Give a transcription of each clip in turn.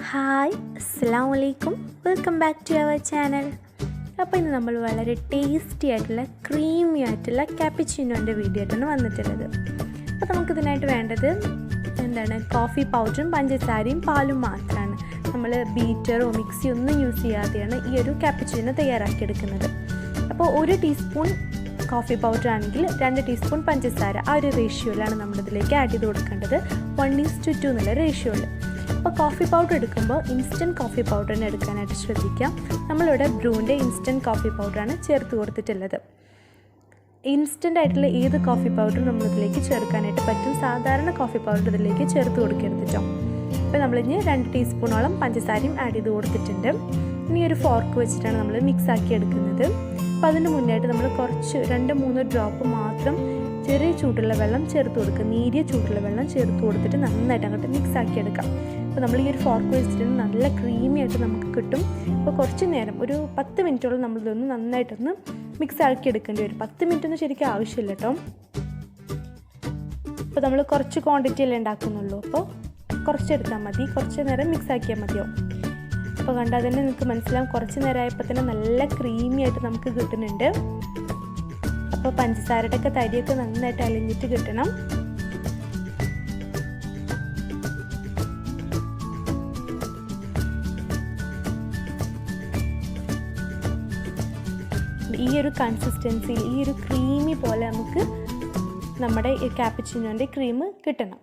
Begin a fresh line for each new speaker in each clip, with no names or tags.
Hi, അസ്സലാമു അലൈക്കും. Welcome back to our channel. അപ്പോൾ ഇന്ന് നമ്മൾ വളരെ ടേസ്റ്റി ആയിട്ടുള്ള ക്രീമി ആയിട്ടുള്ള ക്യാപ്പച്ചിനോൻ്റെ വീഡിയോ ആയിട്ടാണ് വന്നിട്ടുള്ളത്. അപ്പോൾ നമുക്കിതിനായിട്ട് വേണ്ടത് കോഫി പൗഡറും പഞ്ചസാരയും പാലും മാത്രമാണ്. നമ്മൾ ബീറ്ററോ മിക്സിയോ ഒന്നും യൂസ് ചെയ്യാതെയാണ് ഈ ഒരു ക്യാപ്പച്ചിനോ തയ്യാറാക്കിയെടുക്കുന്നത്. അപ്പോൾ 1 ടീസ്പൂൺ കോഫി പൗഡർ ആണെങ്കിൽ 2 ടീസ്പൂൺ പഞ്ചസാര, ആ ഒരു റേഷ്യോയിലാണ് നമ്മളിതിലേക്ക് ആഡ് ചെയ്ത് കൊടുക്കേണ്ടത്. 1:2 എന്നുള്ള റേഷ്യോയിൽ. അപ്പോൾ കോഫി പൗഡർ എടുക്കുമ്പോൾ ഇൻസ്റ്റൻറ്റ് കോഫി പൗഡർ തന്നെ എടുക്കാനായിട്ട് ശ്രദ്ധിക്കാം. നമ്മളിവിടെ ബ്രൂവിൻ്റെ ഇൻസ്റ്റൻറ്റ് കോഫി പൗഡറാണ് ചേർത്ത് കൊടുത്തിട്ടുള്ളത്. ഇൻസ്റ്റൻ്റ് ആയിട്ടുള്ള ഏത് കോഫി പൗഡറും നമ്മളിതിലേക്ക് ചേർക്കാനായിട്ട് പറ്റും. സാധാരണ കോഫി പൗഡർ ഇതിലേക്ക് ചേർത്ത് കൊടുക്കരുത് കേട്ടോ. അപ്പോൾ നമ്മളിനി 2 ടീസ്പൂണോളം പഞ്ചസാരയും ആഡ് ചെയ്ത് കൊടുത്തിട്ടുണ്ട്. ഇനി ഒരു ഫോർക്ക് വെച്ചിട്ടാണ് നമ്മൾ മിക്സ് ആക്കി എടുക്കുന്നത്. അപ്പോൾ അതിന് മുന്നായിട്ട് നമ്മൾ കുറച്ച് 2-3 ഡ്രോപ്പ് മാത്രം ചെറിയ ചൂടുള്ള വെള്ളം ചേർത്ത് കൊടുക്കുക. നേരിയ ചൂടുള്ള വെള്ളം ചേർത്ത് കൊടുത്തിട്ട് നന്നായിട്ട് അങ്ങോട്ട് മിക്സ് ആക്കി എടുക്കാം. അപ്പോൾ നമ്മൾ ഈ ഒരു ഫോർക്ക് വെച്ചിട്ട് നല്ല ക്രീമി ആയിട്ട് നമുക്ക് കിട്ടും. അപ്പോൾ കുറച്ച് നേരം ഒരു 10 മിനിറ്റോളം നമ്മളിതൊന്ന് നന്നായിട്ടൊന്ന് മിക്സ് ആക്കി എടുക്കേണ്ടി വരും. 10 മിനിറ്റൊന്നും ശരിക്കും ആവശ്യമില്ല കേട്ടോ. അപ്പോൾ നമ്മൾ കുറച്ച് ക്വാണ്ടിറ്റി അല്ലേ ഉണ്ടാക്കുന്നുള്ളൂ. അപ്പോൾ കുറച്ചെടുത്താൽ മതി, കുറച്ച് നേരം മിക്സ് ആക്കിയാൽ മതിയാവും. അപ്പോൾ കണ്ടാൽ തന്നെ നിങ്ങൾക്ക് മനസ്സിലാവും, കുറച്ച് നേരമായപ്പോൾ തന്നെ നല്ല ക്രീമി ആയിട്ട് നമുക്ക് കിട്ടുന്നുണ്ട്. അപ്പോൾ പഞ്ചസാരയുടെ ഒക്കെ തരിയൊക്കെ നന്നായിട്ട് അലിഞ്ഞിട്ട് കിട്ടണം. ഈ ഒരു കൺസിസ്റ്റൻസിയിൽ ഈ ഒരു ക്രീമി പോലെ നമുക്ക് നമ്മുടെ ഈ ക്യാപ്പച്ചിനോൻ്റെ ക്രീം കിട്ടണം.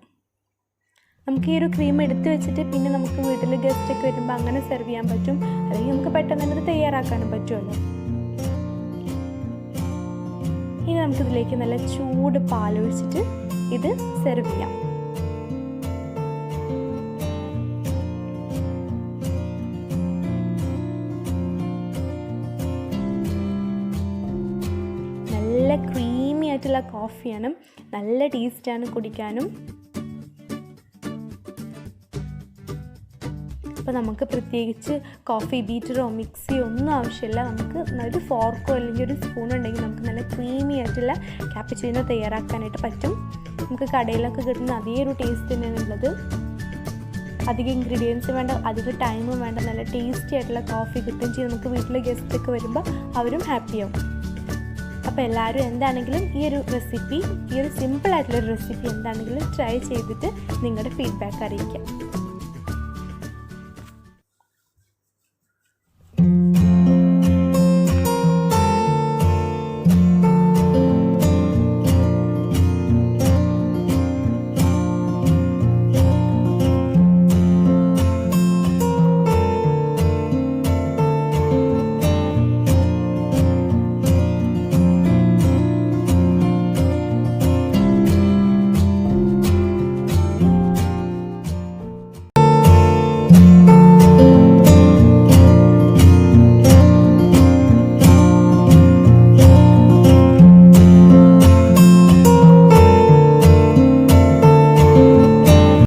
നമുക്ക് ഈ ഒരു ക്രീം എടുത്ത് വെച്ചിട്ട് പിന്നെ നമുക്ക് വീട്ടിൽ ഗസ്റ്റൊക്കെ വരുമ്പോൾ അങ്ങനെ സെർവ് ചെയ്യാൻ പറ്റും. അല്ലെങ്കിൽ നമുക്ക് പെട്ടെന്ന് തന്നെ തയ്യാറാക്കാനും പറ്റുമല്ലോ. ഇനി നമുക്കിതിലേക്ക് നല്ല ചൂട് പാലൊഴിച്ചിട്ട് ഇത് സെർവ് ചെയ്യാം. നല്ല ക്രീമി ആയിട്ടുള്ള കോഫിയാണ്, നല്ല ടേസ്റ്റാണ് കുടിക്കാനും. അപ്പോൾ നമുക്ക് പ്രത്യേകിച്ച് കോഫി ബീറ്ററോ മിക്സിയോ ഒന്നും ആവശ്യമില്ല. നമുക്ക് ഒരു ഫോർക്കോ അല്ലെങ്കിൽ ഒരു സ്പൂണോ ഉണ്ടെങ്കിൽ നമുക്ക് നല്ല ക്രീമി ആയിട്ടുള്ള ക്യാപ്പച്ചിനോ തയ്യാറാക്കാനായിട്ട് പറ്റും. നമുക്ക് കടയിലൊക്കെ കിട്ടുന്ന അതേ ഒരു ടേസ്റ്റ് തന്നെയാണ് ഉള്ളത്. അധികം ഇൻഗ്രീഡിയൻസ് വേണ്ട, അധികം ടൈമും വേണ്ട, നല്ല ടേസ്റ്റി ആയിട്ടുള്ള കോഫി കിട്ടുകയും ചെയ്യും. നമുക്ക് വീട്ടിൽ ഗസ്റ്റൊക്കെ വരുമ്പോൾ അവരും ഹാപ്പിയാവും. അപ്പോൾ എല്ലാവരും എന്താണെങ്കിലും ഈ ഒരു റെസിപ്പി, ഈ ഒരു സിമ്പിളായിട്ടുള്ളൊരു റെസിപ്പി എന്താണെങ്കിലും ട്രൈ ചെയ്തിട്ട് നിങ്ങളുടെ ഫീഡ്ബാക്ക് അറിയിക്കാം.